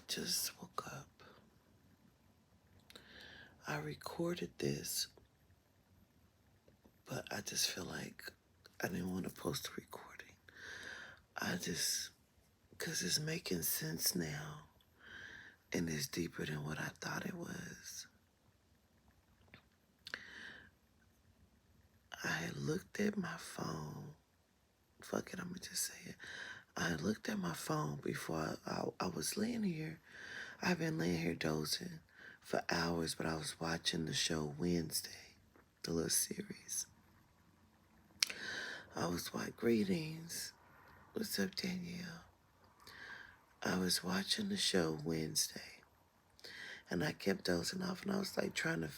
just woke up. I recorded this, but I just feel like I didn't want to post the recording. Because it's making sense now and it's deeper than what I thought it was. I had looked at my phone. Fuck it, I'm going to just say it. I looked at my phone before I was laying here. I've been laying here dozing for hours, but I was watching the show Wednesday, the little series. I was like, greetings. What's up, Danielle? I was watching the show Wednesday, and I kept dozing off, and I was like trying to,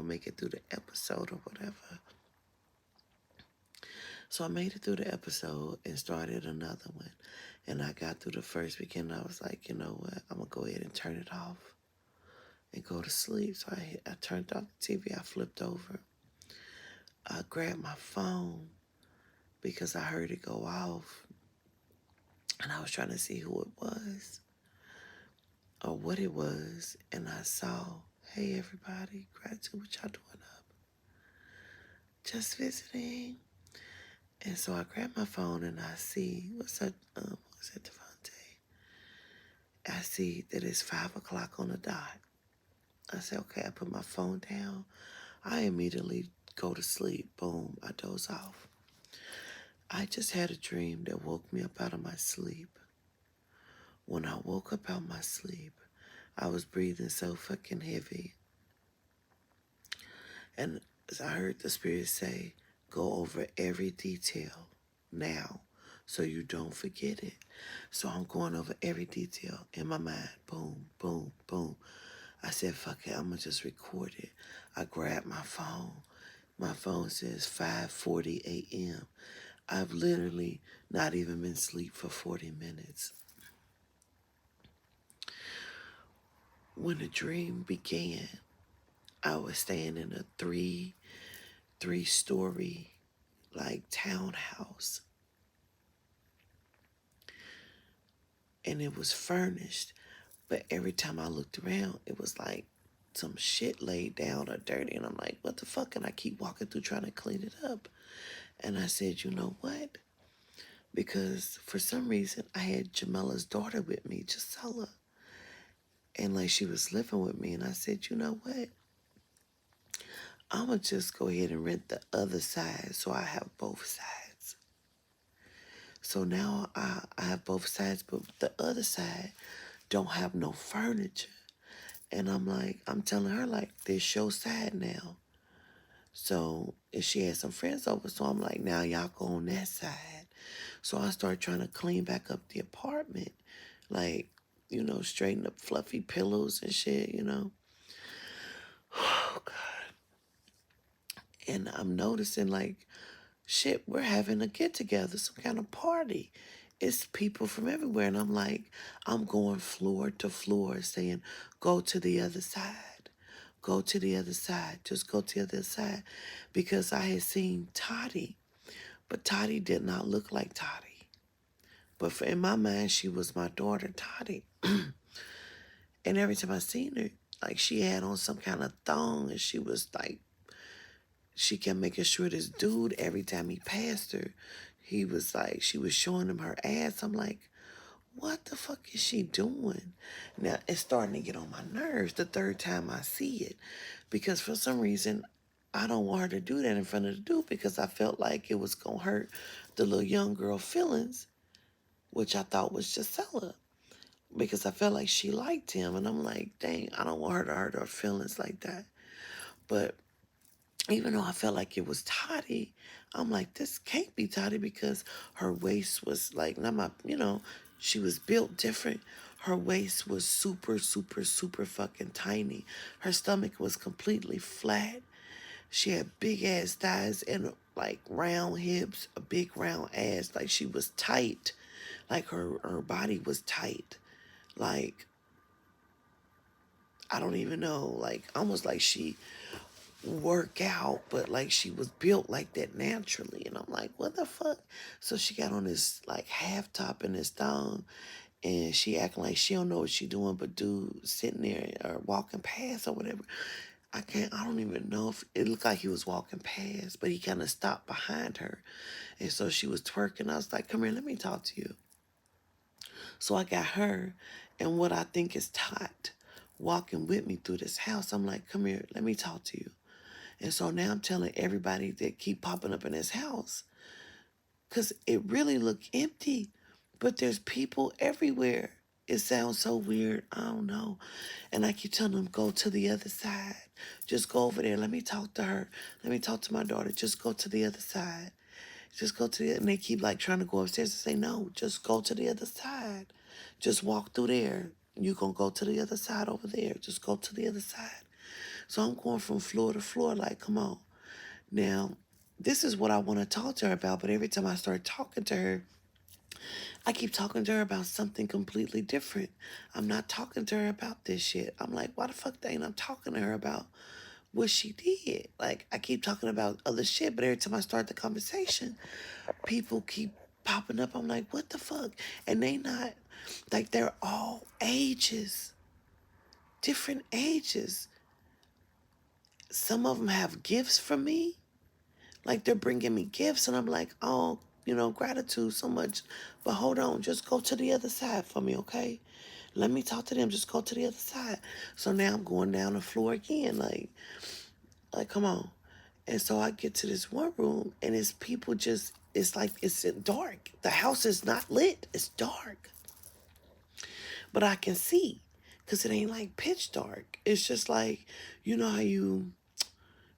make it through the episode or whatever. So I made it through the episode and started another one. And I got through the first weekend. I was like, you know what? I'm going to go ahead and turn it off and go to sleep. So I turned off the TV. I flipped over. I grabbed my phone because I heard it go off. And I was trying to see who it was or what it was. And I saw, hey, everybody, gratitude, what y'all doing up? Just visiting. And so I grabbed my phone and I see, what's that, Devontae? I see that it's 5 o'clock on the dot. I said, okay, I put my phone down. I immediately go to sleep. Boom, I doze off. I just had a dream that woke me up out of my sleep. When I woke up out of my sleep, I was breathing so fucking heavy. And I heard the spirit say, go over every detail now so you don't forget it. So I'm going over every detail in my mind. Boom, boom, boom. I said, fuck it, I'm going to just record it. I grabbed my phone. My phone says 5:40 a.m. I've literally not even been asleep for 40 minutes. When the dream began, I was staying in a three-story like townhouse. And it was furnished. But every time I looked around, it was like some shit laid down or dirty. And I'm like, what the fuck? And I keep walking through trying to clean it up. And I said, you know what? Because for some reason, I had Jamila's daughter with me, Gisela. And like she was living with me. And I said, you know what? I'm going to just go ahead and rent the other side so I have both sides. So now I have both sides, but the other side don't have no furniture. And I'm telling her, like, this your side now. So, and she had some friends over, so I'm like, now y'all go on that side. So I started trying to clean back up the apartment. Like, straighten up fluffy pillows and shit. Oh, God. And I'm noticing, like, shit, we're having a get-together, some kind of party. It's people from everywhere. And I'm like, I'm going floor to floor saying, go to the other side. Go to the other side. Just go to the other side. Because I had seen Toddy. But Toddy did not look like Toddy. But in my mind, she was my daughter, Toddy. And every time I seen her, like she had on some kind of thong. And she was like, she kept making sure this dude, every time he passed her, he was like, she was showing him her ass. I'm like, what the fuck is she doing? Now, it's starting to get on my nerves the third time I see it. Because for some reason, I don't want her to do that in front of the dude because I felt like it was going to hurt the little young girl feelings, which I thought was Gisela. Because I felt like she liked him. And I'm like, dang, I don't want her to hurt her feelings like that. But even though I felt like it was Toddy, I'm like, this can't be Toddy because her waist was like, not my, she was built different. Her waist was super, super, super fucking tiny. Her stomach was completely flat. She had big ass thighs and like round hips, a big round ass. Like she was tight. Like her body was tight. Like, I don't even know. Like, almost like she work out, but like she was built like that naturally. And I'm like, what the fuck? So she got on this like half top and this thong. and she acting like she don't know what she doing, but dude sitting there or walking past or whatever. I don't even know if it looked like he was walking past, but he kind of stopped behind her. And so she was twerking. I was like, come here, let me talk to you. So I got her and what I think is Tot walking with me through this house. I'm like, come here, let me talk to you. And so now I'm telling everybody that keep popping up in this house, because it really looked empty, but there's people everywhere. It sounds so weird. I don't know. And I keep telling them, go to the other side. Just go over there. Let me talk to her. Let me talk to my daughter. Just go to the other side. Just go to the, and they keep like trying to go upstairs and say, no, just go to the other side. Just walk through there. You're going to go to the other side over there. Just go to the other side. So I'm going from floor to floor, like, come on. Now, this is what I want to talk to her about, but every time I start talking to her, I keep talking to her about something completely different. I'm not talking to her about this shit. I'm like, why the fuck ain't I'm talking to her about what she did? Like, I keep talking about other shit, but every time I start the conversation, people keep popping up. I'm like, what the fuck? And they not, like, they're all ages, different ages. Some of them have gifts for me. Like, they're bringing me gifts, and I'm like, oh, gratitude so much. But hold on, just go to the other side for me, okay? Let me talk to them. Just go to the other side. So now I'm going down the floor again, like, come on. And so I get to this one room, and it's people just, it's like, it's dark. The house is not lit. It's dark. But I can see, because it ain't like pitch dark. It's just like, you know how you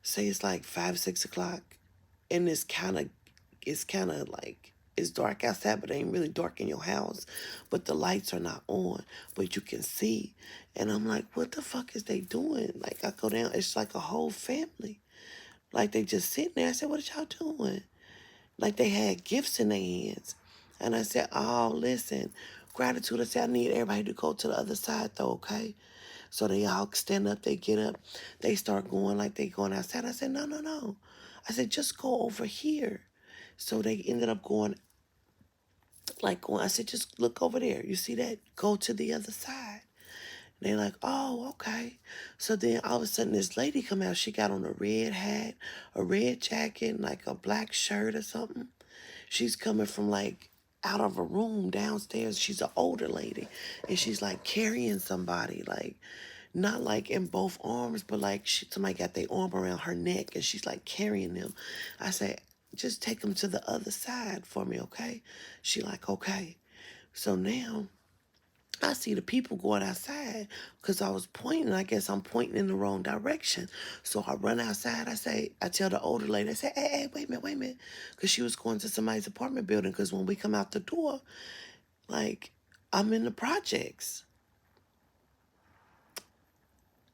say it's like 5, 6 o'clock, and it's kind of like, it's dark outside, but it ain't really dark in your house. But the lights are not on, but you can see. And I'm like, what the fuck is they doing? Like, I go down, it's like a whole family. Like, they just sitting there. I said, what are y'all doing? Like, they had gifts in their hands. And I said, oh, listen, gratitude. I said, I need everybody to go to the other side, though, okay? So they all stand up, they get up, they start going like they going outside. I said, no, no, no. I said, just go over here. So they ended up going, like going, I said, just look over there. You see that? Go to the other side. And they're like, oh, okay. So then all of a sudden this lady come out. She got on a red hat, a red jacket, and like a black shirt or something. She's coming from like out of a room downstairs. She's an older lady. And she's like carrying somebody, like not like in both arms, but like somebody got their arm around her neck and she's like carrying them. I say, just take them to the other side for me, okay? She like, okay. So now I see the people going outside because I was pointing. I guess I'm pointing in the wrong direction. So I run outside. I tell the older lady, I say, hey, wait a minute, wait a minute. Because she was going to somebody's apartment building. Because when we come out the door, like, I'm in the projects.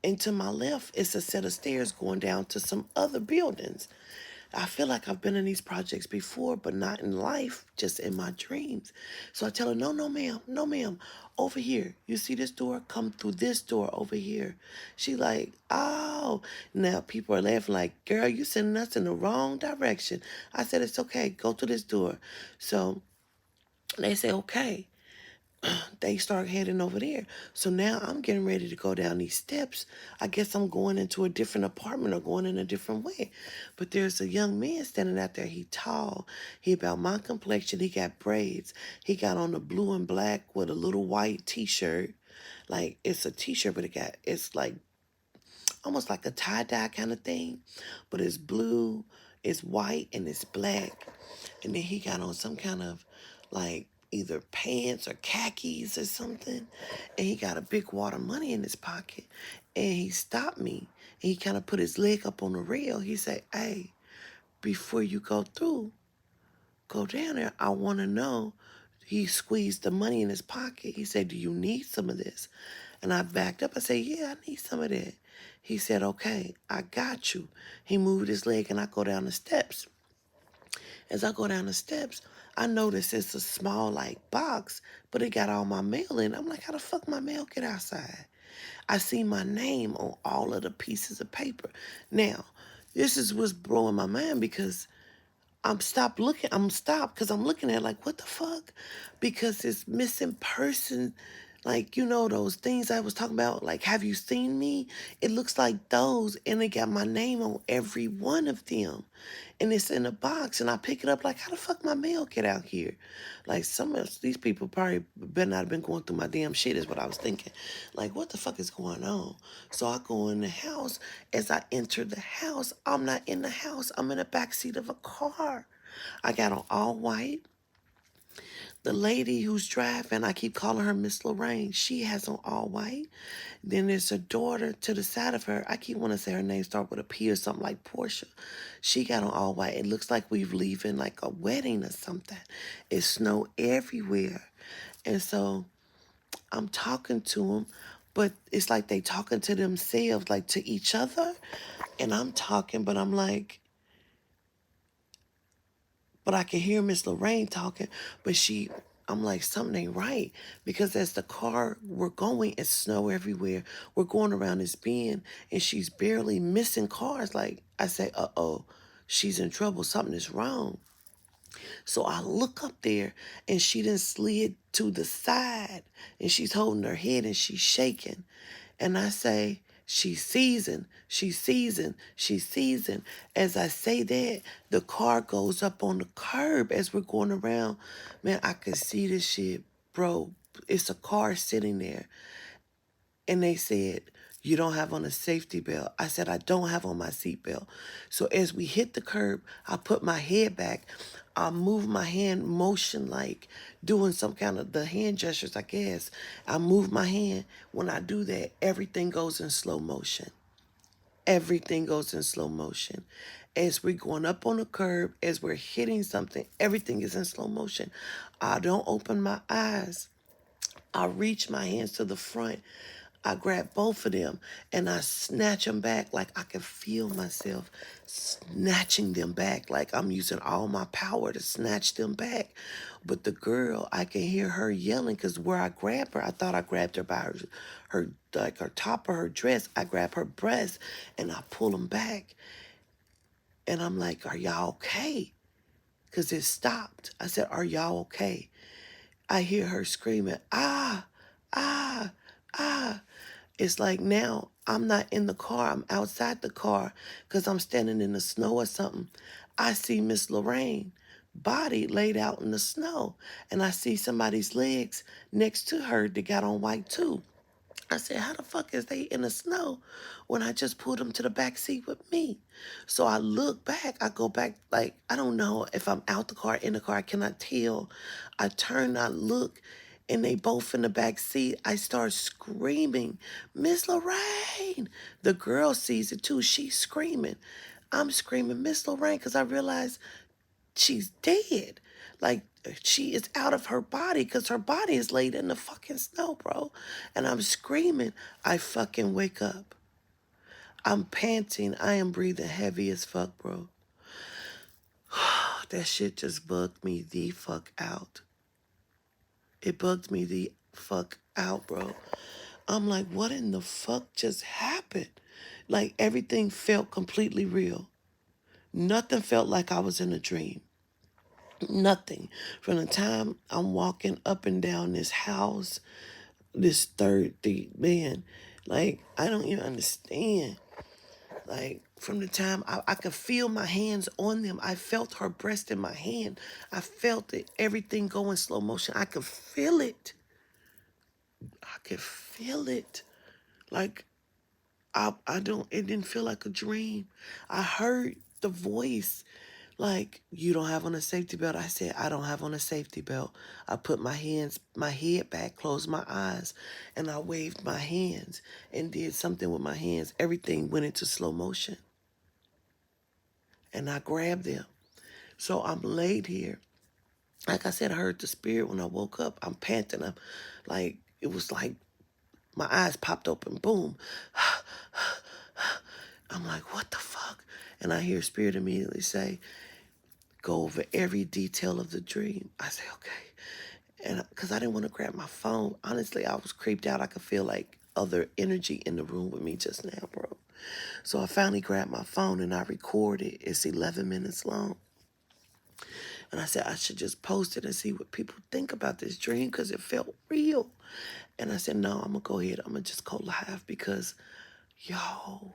And to my left, it's a set of stairs going down to some other buildings. I feel like I've been in these projects before, but not in life, just in my dreams. So I tell her, no, no, ma'am, no, ma'am, over here. You see this door? Come through this door over here. She like, oh. Now people are laughing like, girl, you sending us in the wrong direction. I said, it's okay. Go to this door. So they say, okay. They start heading over there. So now I'm getting ready to go down these steps. I guess I'm going into a different apartment or going in a different way. But there's a young man standing out there. He tall. He about my complexion. He got braids. He got on a blue and black with a little white t-shirt. Like, it's a t-shirt, but it's like almost like a tie-dye kind of thing. But it's blue, it's white, and it's black. And then he got on some kind of like either pants or khakis or something. And he got a big wad of money in his pocket. And he stopped me. And he kind of put his leg up on the rail. He said, hey, before you go through, go down there. I want to know. He squeezed the money in his pocket. He said, do you need some of this? And I backed up. I said, yeah, I need some of that. He said, okay, I got you. He moved his leg and I go down the steps. As I go down the steps, I notice it's a small, like, box, but it got all my mail in. I'm like, how the fuck my mail get outside? I see my name on all of the pieces of paper. Now, this is what's blowing my mind because I'm stopped because I'm looking at like, what the fuck? Because it's missing person, like, those things I was talking about, like, have you seen me? It looks like those, and they got my name on every one of them. And it's in a box, and I pick it up like, how the fuck my mail get out here? Like, some of these people probably better not have been going through my damn shit, is what I was thinking. Like, what the fuck is going on? So I go in the house. As I enter the house, I'm not in the house. I'm in the back seat of a car. I got on all white. The lady who's driving, I keep calling her Miss Lorraine. She has on all white. Then there's a daughter to the side of her. I keep wanting to say her name start with a P or something like Portia. She got on all white. It looks like we've leaving like a wedding or something. It snowed everywhere. And so I'm talking to them, but it's like they talking to themselves, like to each other. And I'm talking, but I'm like, but I can hear Miss Lorraine talking, but I'm like, something ain't right. Because as the car we're going, it's snow everywhere. We're going around this bend, and she's barely missing cars. Like, I say, uh-oh, she's in trouble. Something is wrong. So I look up there, and she done slid to the side, and she's holding her head, and she's shaking. And I say, she's seasoned, she's seasoned, she's seasoned. As I say that, the car goes up on the curb as we're going around. Man, I could see this shit, bro. It's a car sitting there. And they said, you don't have on a safety belt. I said, I don't have on my seatbelt. So as we hit the curb, I put my head back. I move my hand motion like doing some kind of the hand gestures, I guess. I move my hand. When I do that, everything goes in slow motion. Everything goes in slow motion. As we're going up on the curb, as we're hitting something, everything is in slow motion. I don't open my eyes. I reach my hands to the front. I grab both of them and I snatch them back like I can feel myself snatching them back, like I'm using all my power to snatch them back. But the girl, I can hear her yelling because where I grabbed her, I thought I grabbed her by her like her top of her dress. I grab her breast and I pull them back. And I'm like, are y'all okay? Because it stopped. I said, are y'all okay? I hear her screaming, ah, ah, ah. It's like now I'm not in the car. I'm outside the car because I'm standing in the snow or something. I see Miss Lorraine body laid out in the snow. And I see somebody's legs next to her that got on white too. I said, how the fuck is they in the snow when I just pulled them to the back seat with me? So I look back, I go back, like, I don't know if I'm out the car, in the car, I cannot tell. I turn, I look, and they both in the back seat. I start screaming, Miss Lorraine. The girl sees it too, she's screaming. I'm screaming, Miss Lorraine, because I realize she's dead. Like, she is out of her body because her body is laid in the fucking snow, bro. And I'm screaming. I fucking wake up. I'm panting. I am breathing heavy as fuck, bro. That shit just bugged me the fuck out. It bugged me the fuck out, bro. I'm like, what in the fuck just happened? Like, everything felt completely real. Nothing felt like I was in a dream. Nothing. From the time I'm walking up and down this house, this man, like, I don't even understand. Like, from the time I could feel my hands on them, I felt her breast in my hand. I felt it, everything go in slow motion. I could feel it. I could feel it. Like, it didn't feel like a dream. I heard the voice. Like, you don't have on a safety belt. I said, I don't have on a safety belt. I put my head back, closed my eyes, and I waved my hands and did something with my hands. Everything went into slow motion. And I grabbed them. So I'm laid here. Like I said, I heard the spirit when I woke up. I'm panting. It was like my eyes popped open. Boom. I'm like, what the fuck? And I hear spirit immediately say, go over every detail of the dream. I say, okay. And because I didn't want to grab my phone. Honestly, I was creeped out. I could feel like other energy in the room with me just now, bro. So I finally grabbed my phone and I recorded. It's 11 minutes long. And I said, I should just post it and see what people think about this dream because it felt real. And I said, no, I'm going to go ahead. I'm going to just go live because, yo,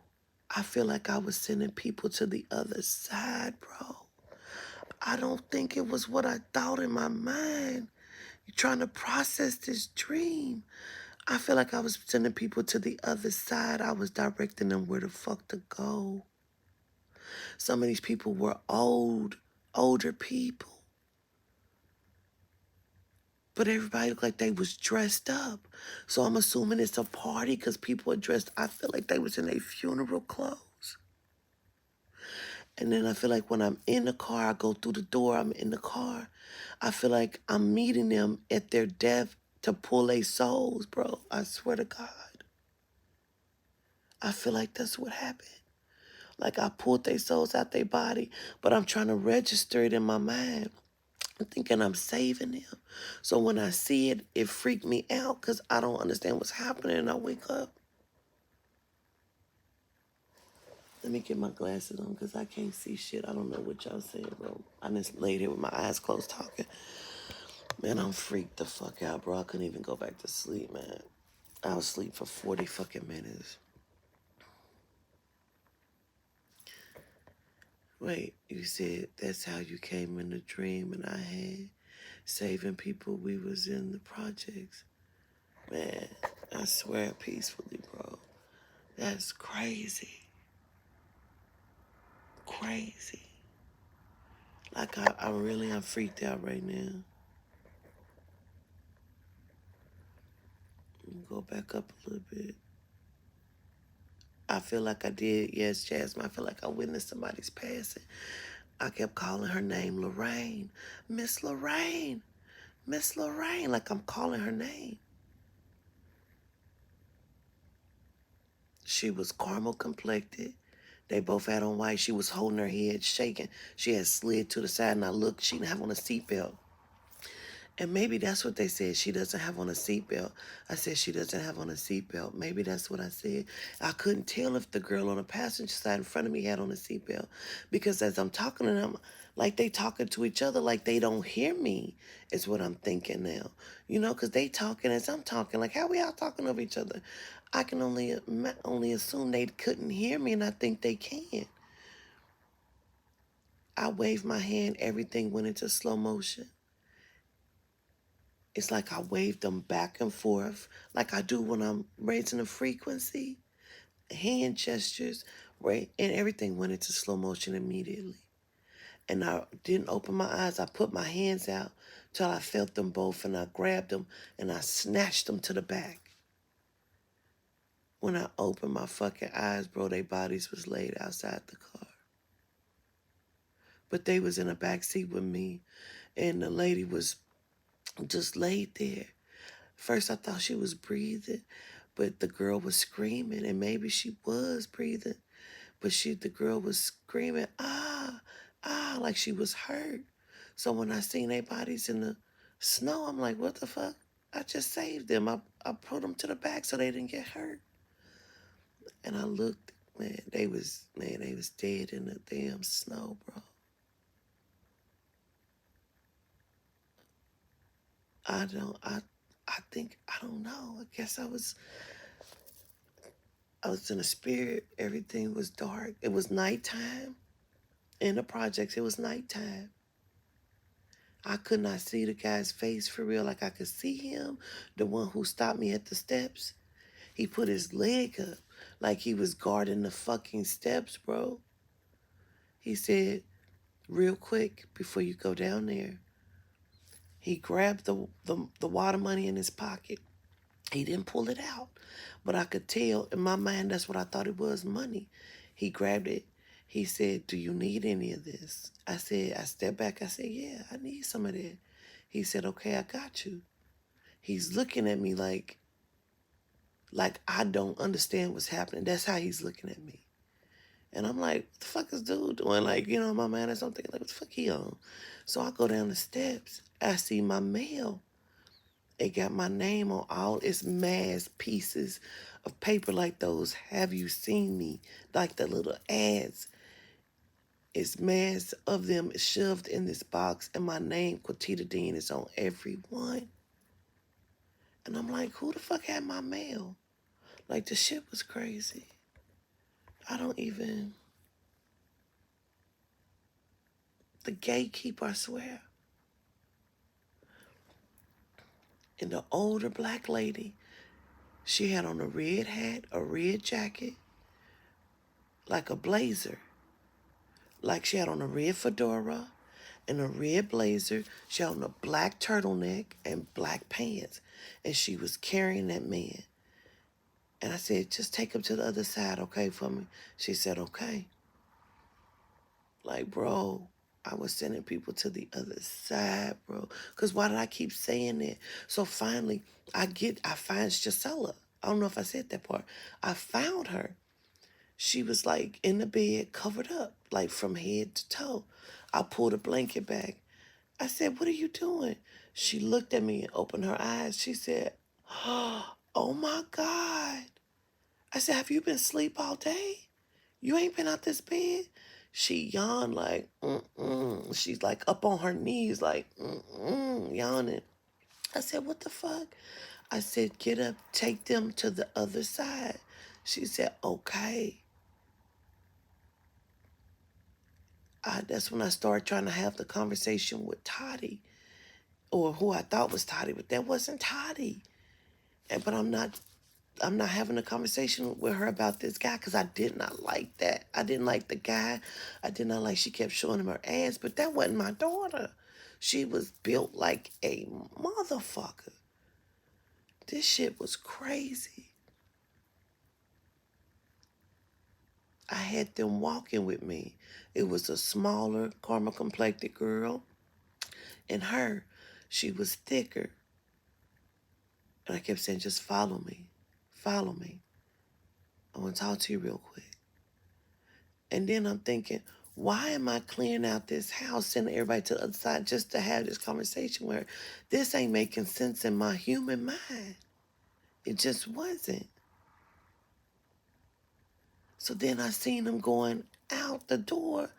I feel like I was sending people to the other side, bro. I don't think it was what I thought in my mind. You're trying to process this dream. I feel like I was sending people to the other side. I was directing them where the fuck to go. Some of these people were older people. But everybody looked like they was dressed up. So I'm assuming it's a party because people are dressed. I feel like they was in their funeral clothes. And then I feel like when I'm in the car, I go through the door, I'm in the car. I feel like I'm meeting them at their death to pull their souls, bro. I swear to God. I feel like that's what happened. Like I pulled their souls out their body, but I'm trying to register it in my mind. I'm thinking I'm saving them. So when I see it, it freaked me out because I don't understand what's happening and I wake up. Let me get my glasses on because I can't see shit. I don't know what y'all saying, bro. I just laid here with my eyes closed talking. Man, I'm freaked the fuck out, bro. I couldn't even go back to sleep, man. I was asleep for 40 fucking minutes. Wait, you said that's how you came in the dream and I had saving people. We was in the projects. Man, I swear peacefully, bro. That's crazy. Crazy. Like I really am freaked out right now. Go back up a little bit. I feel like I did, yes, Jasmine. I feel like I witnessed somebody's passing. I kept calling her name Lorraine. Miss Lorraine. Miss Lorraine. Like I'm calling her name. She was caramel complected. They both had on white. She was holding her head, shaking. She had slid to the side, and I looked. She didn't have on a seatbelt. And maybe that's what they said. She doesn't have on a seatbelt. I said she doesn't have on a seatbelt. Maybe that's what I said. I couldn't tell if the girl on the passenger side in front of me had on a seatbelt because as I'm talking to them, like they talking to each other, like they don't hear me. Is what I'm thinking now. You know, because they talking as I'm talking. Like how we all talking over each other? I can only assume they couldn't hear me, and I think they can. I waved my hand. Everything went into slow motion. It's like I wave them back and forth like I do when I'm raising a frequency, hand gestures, right? And everything went into slow motion immediately. And I didn't open my eyes. I put my hands out till I felt them both and I grabbed them and I snatched them to the back. When I opened my fucking eyes, bro, their bodies was laid outside the car. But they was in a back seat with me and the lady was just laid there. First, I thought she was breathing, but the girl was screaming, and maybe she was breathing, but the girl was screaming, ah, ah, like she was hurt. So when I seen their bodies in the snow, I'm like, what the fuck? I just saved them. I put them to the back so they didn't get hurt. And I looked, they was dead in the damn snow, bro. I don't, I, I think, I don't know. I guess I was in a spirit. Everything was dark. It was nighttime. In the projects, it was nighttime. I could not see the guy's face for real. Like I could see him, the one who stopped me at the steps. He put his leg up like he was guarding the fucking steps, bro. He said, real quick, before you go down there, he grabbed the water money in his pocket. He didn't pull it out, but I could tell in my mind that's what I thought it was, money. He grabbed it. He said, do you need any of this? I stepped back. I said, yeah, I need some of that. He said, okay, I got you. He's looking at me like I don't understand what's happening. That's how he's looking at me. And I'm like, what the fuck is dude doing? Like, you know, in my mind or something. Like, what the fuck he on? So I go down the steps. I see my mail. It got my name on all its mass pieces of paper like those. Have you seen me? Like the little ads. It's mass of them shoved in this box, and my name, Quatita Dean, is on every one. And I'm like, who the fuck had my mail? Like, the shit was crazy. I don't even... The gatekeeper, I swear. And the older black lady, she had on a red hat, a red jacket, like a blazer. Like she had on a red fedora and a red blazer. She had on a black turtleneck and black pants. And she was carrying that man. And I said, just take him to the other side, okay, for me? She said, okay. Like, bro, I was sending people to the other side, bro. Because why did I keep saying that? So finally, I find Gisela. I don't know if I said that part. I found her. She was like in the bed, covered up, like from head to toe. I pulled a blanket back. I said, what are you doing? She looked at me and opened her eyes. She said, oh my God. I said, have you been asleep all day? You ain't been out this bed? She yawned like, mm-mm. She's like up on her knees like, mm-mm, yawning. I said, what the fuck? I said, get up, take them to the other side. She said, okay. That's when I started trying to have the conversation with Toddy, or who I thought was Toddy, but that wasn't Toddy. But I'm not having a conversation with her about this guy because I did not like that. I didn't like the guy. I did not like she kept showing him her ass, but that wasn't my daughter. She was built like a motherfucker. This shit was crazy. I had them walking with me. It was a smaller, caramel complected girl, and her, she was thicker. And I kept saying, just follow me. Follow me. I want to talk to you real quick. And then I'm thinking, why am I clearing out this house, sending everybody to the other side just to have this conversation where this ain't making sense in my human mind? It just wasn't. So then I seen them going out the door,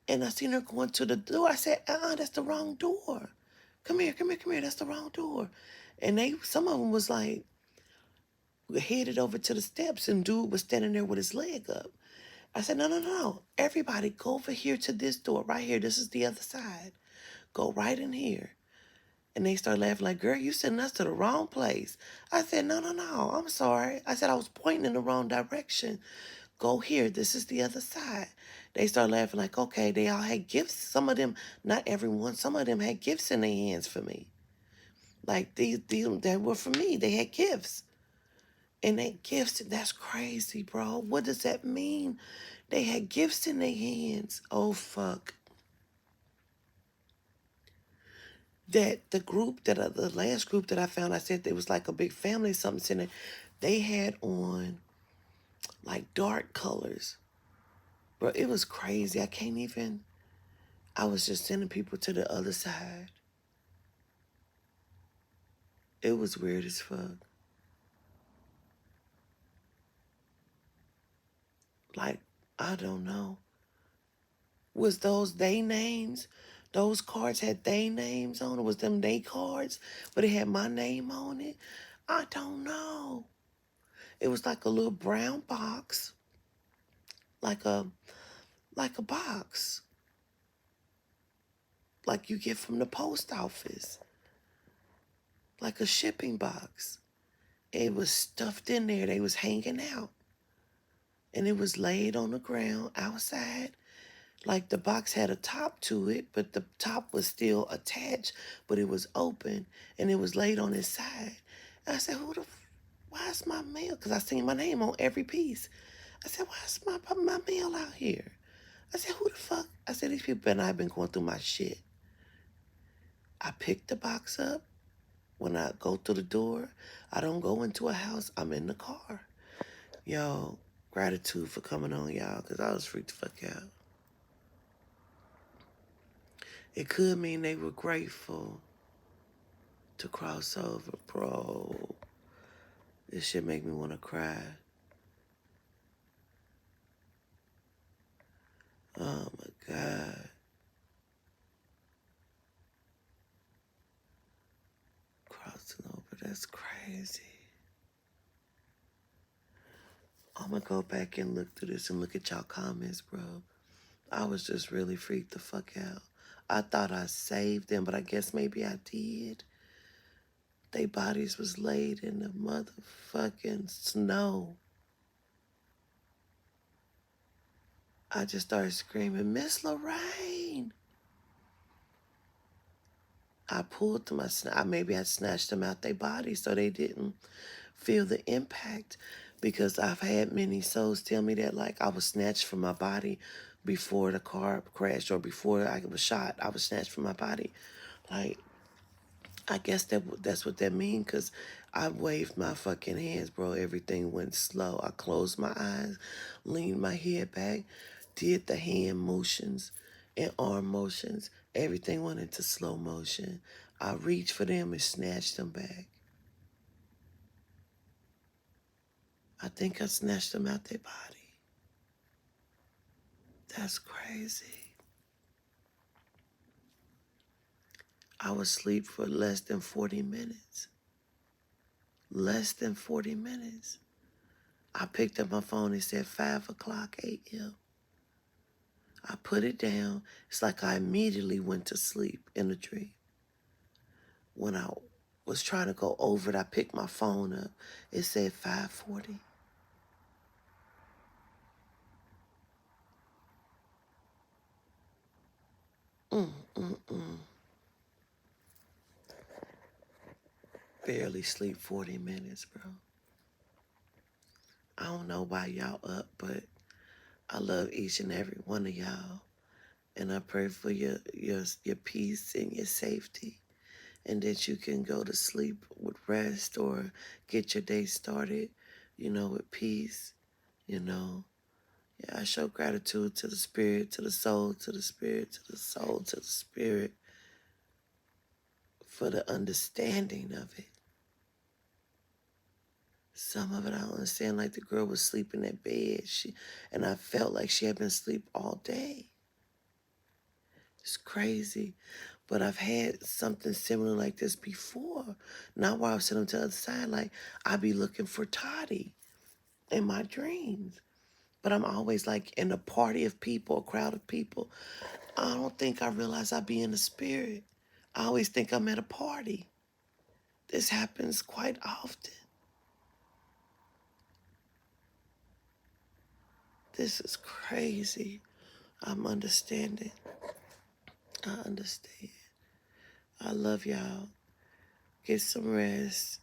and I seen her going to the door. I said, that's the wrong door. Come here, come here, come here. That's the wrong door. And some of them was like, headed over to the steps, and dude was standing there with his leg up. I said, no, no, no. Everybody go over here to this door right here. This is the other side. Go right in here. And they started laughing like, girl, you sending us to the wrong place. I said, no, no, no. I'm sorry. I said, I was pointing in the wrong direction. Go here. This is the other side. They started laughing like, okay, they all had gifts. Some of them, not everyone, some of them had gifts in their hands for me. Like, these that were for me. They had gifts. And they gifts, that's crazy, bro. What does that mean? They had gifts in their hands. Oh, fuck. That the last group that I found, I said it was like a big family, something sitting. They had on like dark colors. Bro, it was crazy. I was just sending people to the other side. It was weird as fuck. Like, I don't know. Was those they names? Those cards had they names on it? Was them they cards? But it had my name on it? I don't know. It was like a little brown box. Like a box. Like you get from the post office. Like a shipping box. It was stuffed in there. They was hanging out. And it was laid on the ground outside. Like the box had a top to it, but the top was still attached, but it was open, and it was laid on its side. And I said, why's my mail? Because I seen my name on every piece. I said, why's my mail out here? I said, who the fuck? I said, these people and I have been going through my shit. I picked the box up. When I go through the door, I don't go into a house. I'm in the car. Yo, gratitude for coming on, y'all, because I was freaked the fuck out. It could mean they were grateful to cross over, bro. This shit make me want to cry. Oh, my God. That's crazy. I'm gonna go back and look through this and look at y'all comments, bro. I was just really freaked the fuck out. I thought I saved them, but I guess maybe I did. They bodies was laid in the motherfucking snow. I just started screaming, Miss Lorraine. I pulled them. Maybe I snatched them out their bodies so they didn't feel the impact. Because I've had many souls tell me that, like, I was snatched from my body before the car crashed or before I was shot. I was snatched from my body. Like, I guess that's what that means, because I waved my fucking hands, bro. Everything went slow. I closed my eyes, leaned my head back, did the hand motions and arm motions. Everything went into slow motion. I reached for them and snatched them back. I think I snatched them out their body. That's crazy. I was asleep for less than 40 minutes. Less than 40 minutes. I picked up my phone and said 5 o'clock a.m. I put it down. It's like I immediately went to sleep in a dream. When I was trying to go over it, I picked my phone up. It said 5:40. Mm, mm, mm. Barely sleep 40 minutes, bro. I don't know why y'all up, but I love each and every one of y'all. And I pray for your peace and your safety, and that you can go to sleep with rest or get your day started, with peace, you know. Yeah, I show gratitude to the spirit, to the soul, to the spirit, to the soul, to the spirit for the understanding of it. Some of it I don't understand, like the girl was sleeping in bed, and I felt like she had been asleep all day. It's crazy. But I've had something similar like this before. Not while I was sitting on the other side, like I be looking for Toddy in my dreams. But I'm always like in a party of people, a crowd of people. I don't think I realize I be in the spirit. I always think I'm at a party. This happens quite often. This is crazy. I'm understanding. I understand. I love y'all. Get some rest.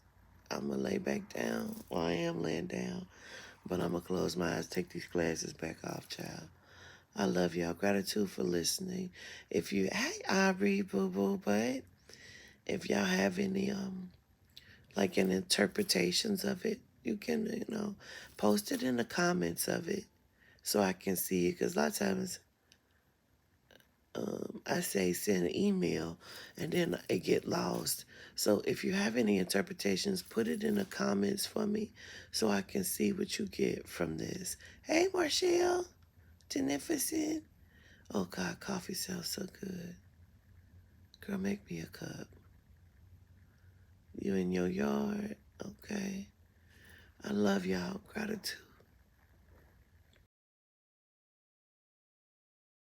I'm going to lay back down. Well, I am laying down. But I'm going to close my eyes, take these glasses back off, child. I love y'all. Gratitude for listening. Hey, Aubrey, boo-boo, but if y'all have any, like any interpretations of it, you can, post it in the comments of it so I can see it. Because a lot of times I say send an email and then it get lost. So if you have any interpretations, put it in the comments for me so I can see what you get from this. Hey, Marshall, Beneficent. Oh, God, coffee sounds so good. Girl, make me a cup. You in your yard? Okay. I love y'all. Gratitude.